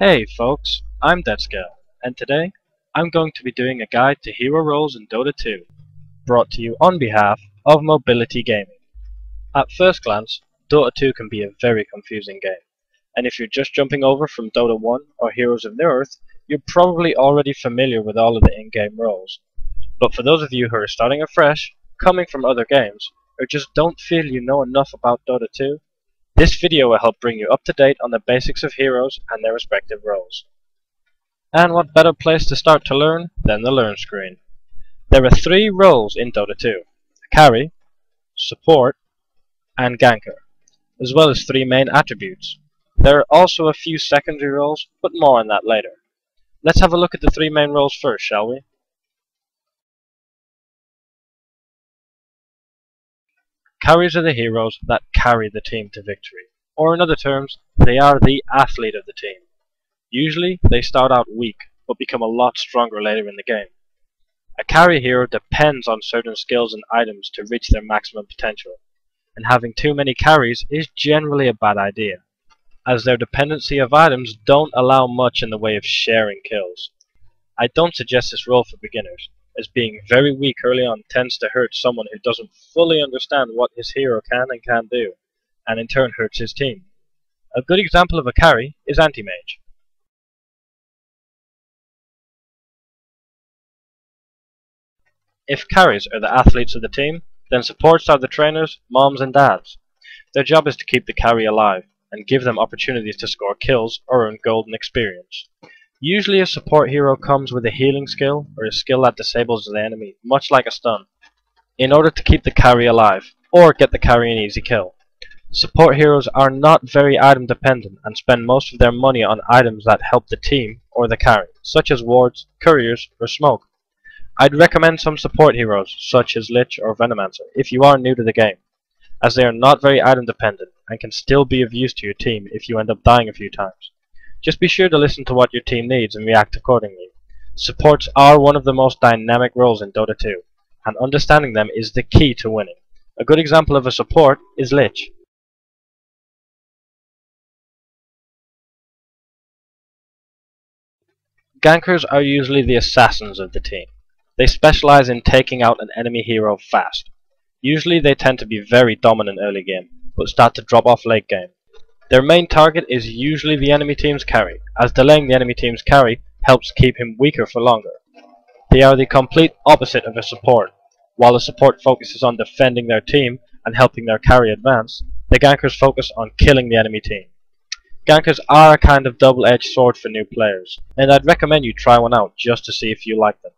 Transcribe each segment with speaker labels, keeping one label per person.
Speaker 1: Hey folks, I'm DeadScale, and today I'm going to be doing a guide to hero roles in Dota 2, brought to you on behalf of Mobility Gaming. At first glance, Dota 2 can be a very confusing game, and if you're just jumping over from Dota 1 or Heroes of Newerth, you're probably already familiar with all of the in-game roles. But for those of you who are starting afresh, coming from other games, or just don't feel you know enough about Dota 2, this video will help bring you up to date on the basics of heroes and their respective roles. And what better place to start to learn than the Learn screen. There are 3 roles in Dota 2, carry, support, and ganker, as well as 3 main attributes. There are also a few secondary roles, but more on that later. Let's have a look at the 3 main roles first, shall we? Carries are the heroes that carry the team to victory, or in other terms, they are the athlete of the team. Usually, they start out weak, but become a lot stronger later in the game. A carry hero depends on certain skills and items to reach their maximum potential, and having too many carries is generally a bad idea, as their dependency of items don't allow much in the way of sharing kills. I don't suggest this role for beginners, as being very weak early on tends to hurt someone who doesn't fully understand what his hero can and can't do, and in turn hurts his team. A good example of a carry is Anti-Mage. If carries are the athletes of the team, then supports are the trainers, moms and dads. Their job is to keep the carry alive, and give them opportunities to score kills or earn golden experience. Usually a support hero comes with a healing skill, or a skill that disables the enemy, much like a stun, in order to keep the carry alive, or get the carry an easy kill. Support heroes are not very item dependent, and spend most of their money on items that help the team or the carry, such as wards, couriers, or smoke. I'd recommend some support heroes, such as Lich or Venomancer, if you are new to the game, as they are not very item dependent, and can still be of use to your team if you end up dying a few times. Just be sure to listen to what your team needs and react accordingly. Supports are one of the most dynamic roles in Dota 2, and understanding them is the key to winning. A good example of a support is Lich. Gankers are usually the assassins of the team. They specialize in taking out an enemy hero fast. Usually they tend to be very dominant early game, but start to drop off late game. Their main target is usually the enemy team's carry, as delaying the enemy team's carry helps keep him weaker for longer. They are the complete opposite of a support. While a support focuses on defending their team and helping their carry advance, the gankers focus on killing the enemy team. Gankers are a kind of double-edged sword for new players, and I'd recommend you try one out just to see if you like them.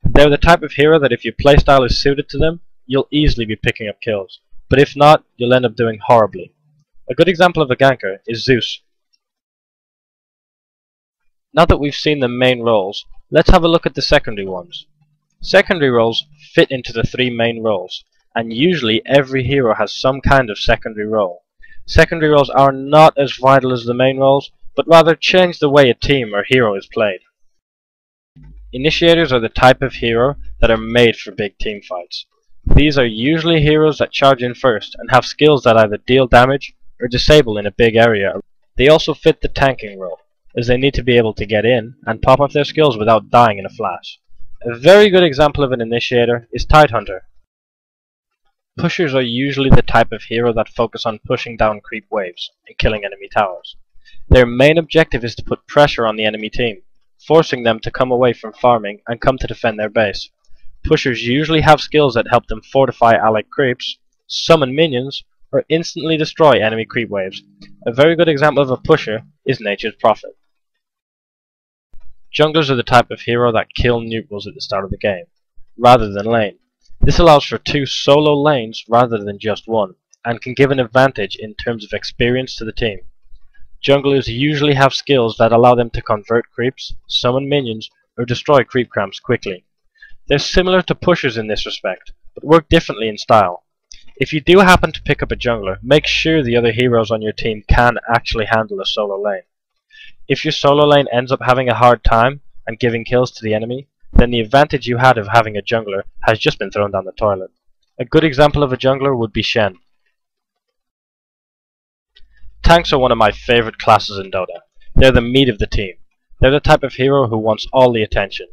Speaker 1: They're the type of hero that if your playstyle is suited to them, you'll easily be picking up kills, but if not, you'll end up doing horribly. A good example of a ganker is Zeus. Now that we've seen the main roles, let's have a look at the secondary ones. Secondary roles fit into the 3 main roles, and usually every hero has some kind of secondary role. Secondary roles are not as vital as the main roles, but rather change the way a team or hero is played. Initiators are the type of hero that are made for big team fights. These are usually heroes that charge in first and have skills that either deal damage or disable in a big area. They also fit the tanking role, as they need to be able to get in and pop off their skills without dying in a flash. A very good example of an initiator is Tidehunter. Pushers are usually the type of hero that focus on pushing down creep waves and killing enemy towers. Their main objective is to put pressure on the enemy team, forcing them to come away from farming and come to defend their base. Pushers usually have skills that help them fortify allied creeps, summon minions, or instantly destroy enemy creep waves. A very good example of a pusher is Nature's Prophet. Junglers are the type of hero that kill neutrals at the start of the game, rather than lane. This allows for 2 solo lanes rather than just 1, and can give an advantage in terms of experience to the team. Junglers usually have skills that allow them to convert creeps, summon minions, or destroy creep cramps quickly. They're similar to pushers in this respect, but work differently in style. If you do happen to pick up a jungler, make sure the other heroes on your team can actually handle a solo lane. If your solo lane ends up having a hard time and giving kills to the enemy, then the advantage you had of having a jungler has just been thrown down the toilet. A good example of a jungler would be Shen. Tanks are one of my favorite classes in Dota. They're the meat of the team. They're the type of hero who wants all the attention.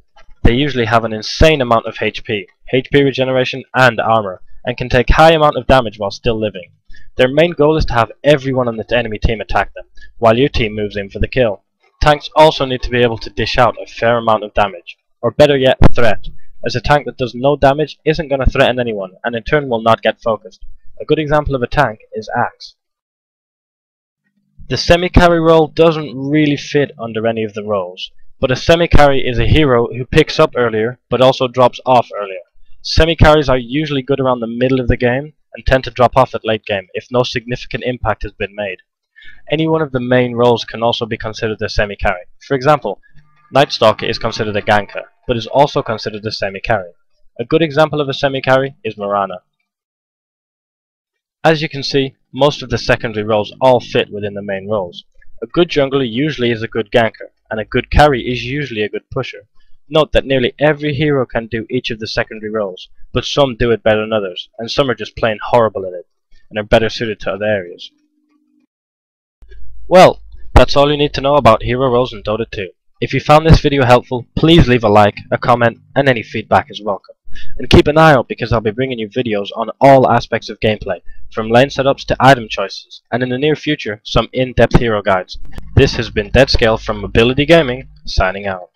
Speaker 1: They usually have an insane amount of HP regeneration and armor, and can take high amount of damage while still living. Their main goal is to have everyone on the enemy team attack them, while your team moves in for the kill. Tanks also need to be able to dish out a fair amount of damage, or better yet, threat, as a tank that does no damage isn't going to threaten anyone, and in turn will not get focused. A good example of a tank is Axe. The semi-carry role doesn't really fit under any of the roles, but a semi-carry is a hero who picks up earlier, but also drops off earlier. Semi-carries are usually good around the middle of the game, and tend to drop off at late game if no significant impact has been made. Any one of the main roles can also be considered a semi-carry. For example, Night Stalker is considered a ganker, but is also considered a semi-carry. A good example of a semi-carry is Mirana. As you can see, most of the secondary roles all fit within the main roles. A good jungler usually is a good ganker, and a good carry is usually a good pusher. Note that nearly every hero can do each of the secondary roles, but some do it better than others, and some are just plain horrible at it, and are better suited to other areas. Well, that's all you need to know about hero roles in Dota 2. If you found this video helpful, please leave a like, a comment, and any feedback is welcome. And keep an eye out because I'll be bringing you videos on all aspects of gameplay, from lane setups to item choices, and in the near future, some in-depth hero guides. This has been DeadScale from Mobility Gaming, signing out.